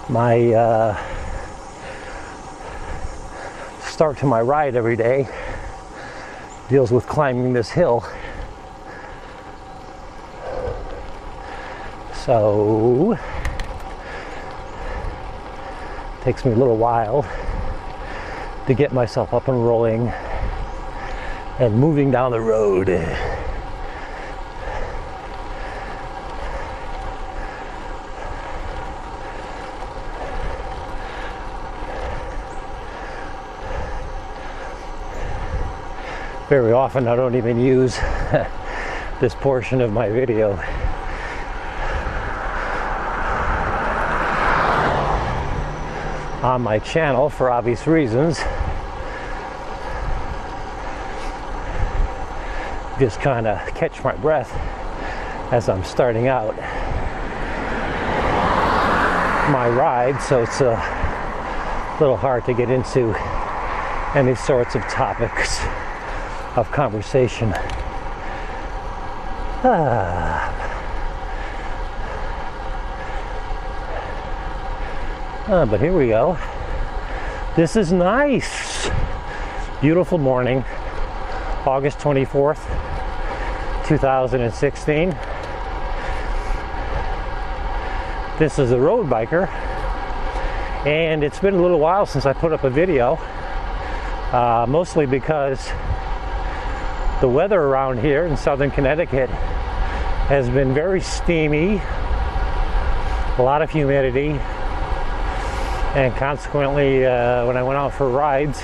My start to my ride every day deals with climbing this hill. So it takes me a little while to get myself up and rolling and moving down the road. Very often I don't even use this portion of my video. On my channel for obvious reasons. Just kind of catch my breath as I'm starting out my ride, so it's a little hard to get into any sorts of topics of conversation. But here we go. This is nice. Beautiful morning, August 24th, 2016. This is a road biker, and it's been a little while since I put up a video, mostly because the weather around here in southern Connecticut has been very steamy, a lot of humidity, and consequently when I went out for rides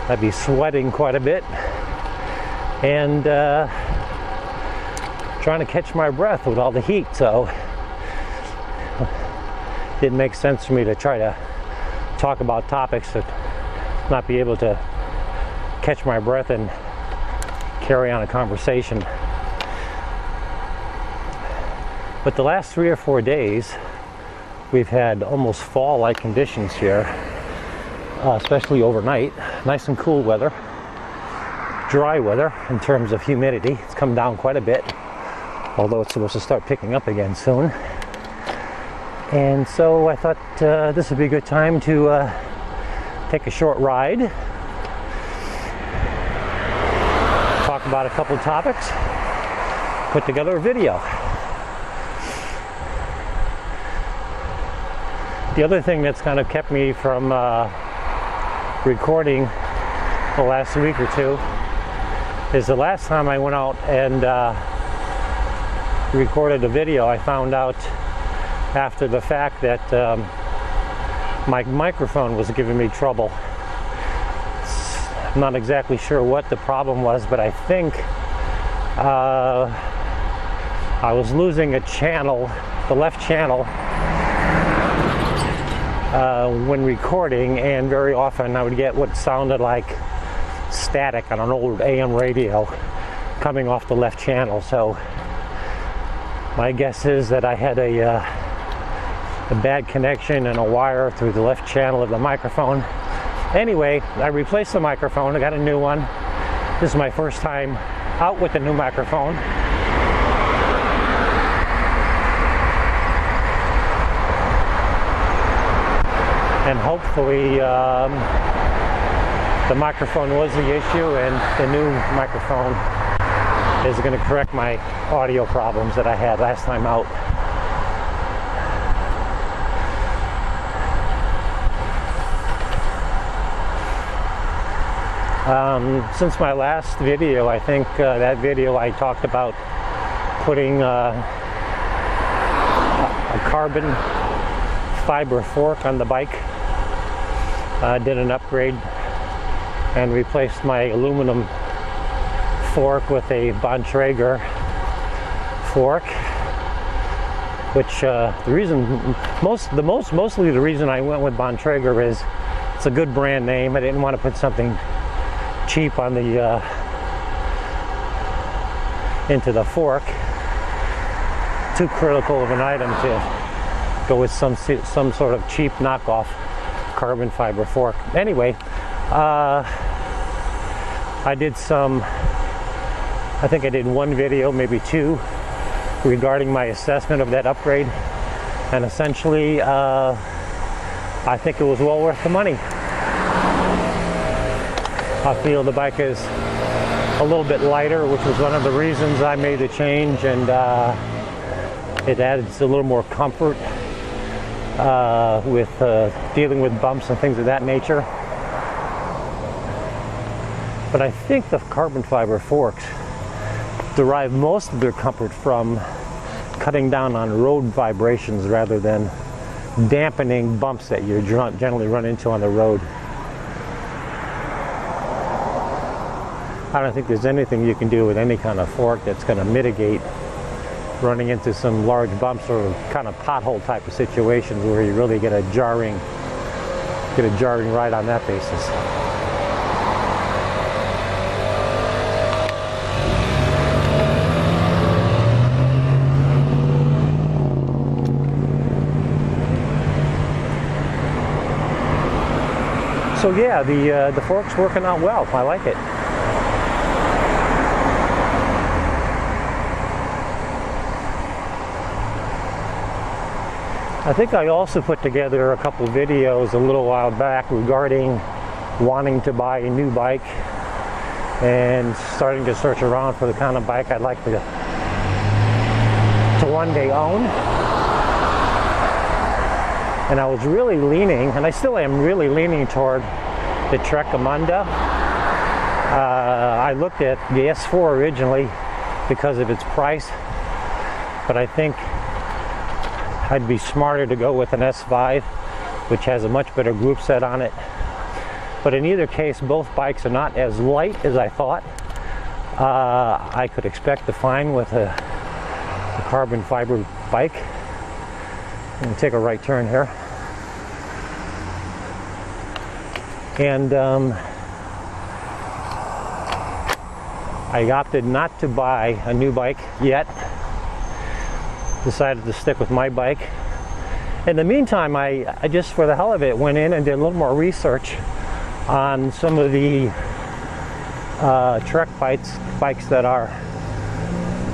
I'd be sweating quite a bit and trying to catch my breath with all the heat, so it didn't make sense for me to try to talk about topics that not be able to catch my breath and carry on a conversation. But the last 3 or 4 days we've had almost fall-like conditions here, especially overnight. Nice and cool weather, dry weather in terms of humidity. It's come down quite a bit, although it's supposed to start picking up again soon. And so I thought this would be a good time to take a short ride, talk about a couple of topics, put together a video. The other thing that's kind of kept me from recording the last week or two is the last time I went out and recorded a video, I found out after the fact that my microphone was giving me trouble. I'm not exactly sure what the problem was, but I think I was losing a channel, the left channel, when recording, and very often I would get what sounded like static on an old AM radio coming off the left channel. So my guess is that I had a bad connection and a wire through the left channel of the microphone. Anyway, I replaced the microphone. I got a new one. This is my first time out with the new microphone. And hopefully the microphone was the issue, and the new microphone is going to correct my audio problems that I had last time out. Since my last video, I think that video I talked about putting a carbon fiber fork on the bike. Did an upgrade and replaced my aluminum fork with a Bontrager fork, which mostly the reason I went with Bontrager is it's a good brand name. I didn't want to put something cheap on the into the fork. Too critical of an item to go with some sort of cheap knockoff carbon fiber fork. Anyway, I think I did one video, maybe two, regarding my assessment of that upgrade. And essentially, I think it was well worth the money. I feel the bike is a little bit lighter, which was one of the reasons I made the change, and it adds a little more comfort with dealing with bumps and things of that nature. But I think the carbon fiber forks derive most of their comfort from cutting down on road vibrations rather than dampening bumps that you generally run into on the road. I don't think there's anything you can do with any kind of fork that's going to mitigate running into some large bumps or kind of pothole type of situations where you really get a jarring ride on that basis. So yeah, the fork's working out well. I like it. I think I also put together a couple of videos a little while back regarding wanting to buy a new bike and starting to search around for the kind of bike I'd like to one day own. And I was really leaning, and I still am really leaning toward the Trek Amanda. I looked at the S4 originally because of its price, but I think I'd be smarter to go with an S5, which has a much better group set on it. But in either case, both bikes are not as light as I thought I could expect to find with a carbon fiber bike. I'm going to take a right turn here. And I opted not to buy a new bike yet. Decided to stick with my bike. In the meantime, I just, for the hell of it, went in and did a little more research on some of the Trek bikes that are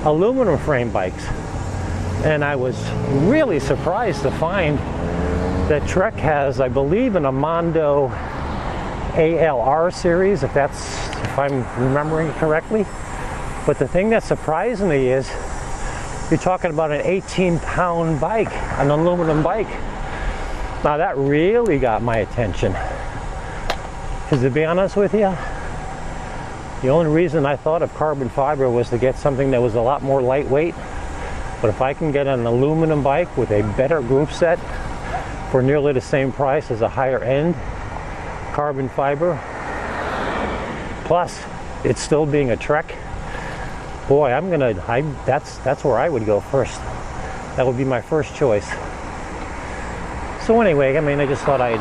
aluminum frame bikes. And I was really surprised to find that Trek has, I believe, an Amando ALR series, if I'm remembering correctly. But the thing that surprised me is you're talking about an 18-pound bike, an aluminum bike. Now that really got my attention. Because to be honest with you, the only reason I thought of carbon fiber was to get something that was a lot more lightweight. But if I can get an aluminum bike with a better group set for nearly the same price as a higher end carbon fiber, plus it's still being a Trek, boy, that's where I would go first. That would be my first choice. So anyway, I mean, I just thought I'd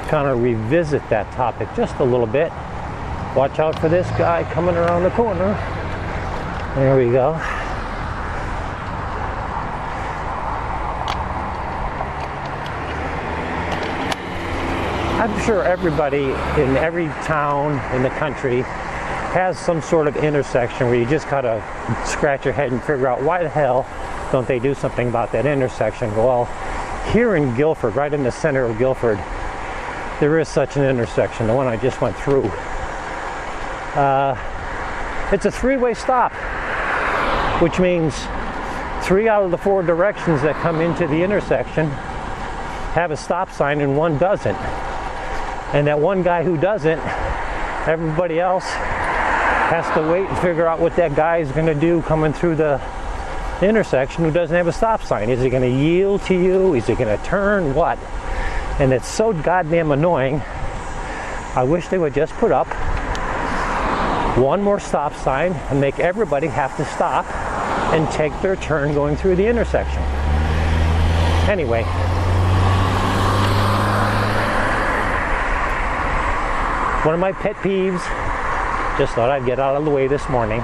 kind of revisit that topic just a little bit. Watch out for this guy coming around the corner. There we go. I'm sure everybody in every town in the country has some sort of intersection where you just gotta scratch your head and figure out why the hell don't they do something about that intersection. Well, here in Guilford, right in the center of Guilford, there is such an intersection, the one I just went through. It's a three-way stop, which means 3 out of the 4 directions that come into the intersection have a stop sign and one doesn't. And that one guy who doesn't, everybody else has to wait and figure out what that guy is going to do coming through the intersection who doesn't have a stop sign. Is he going to yield to you? Is he going to turn? What? And it's so goddamn annoying. I wish they would just put up one more stop sign and make everybody have to stop and take their turn going through the intersection. Anyway. One of my pet peeves, just thought I'd get out of the way this morning.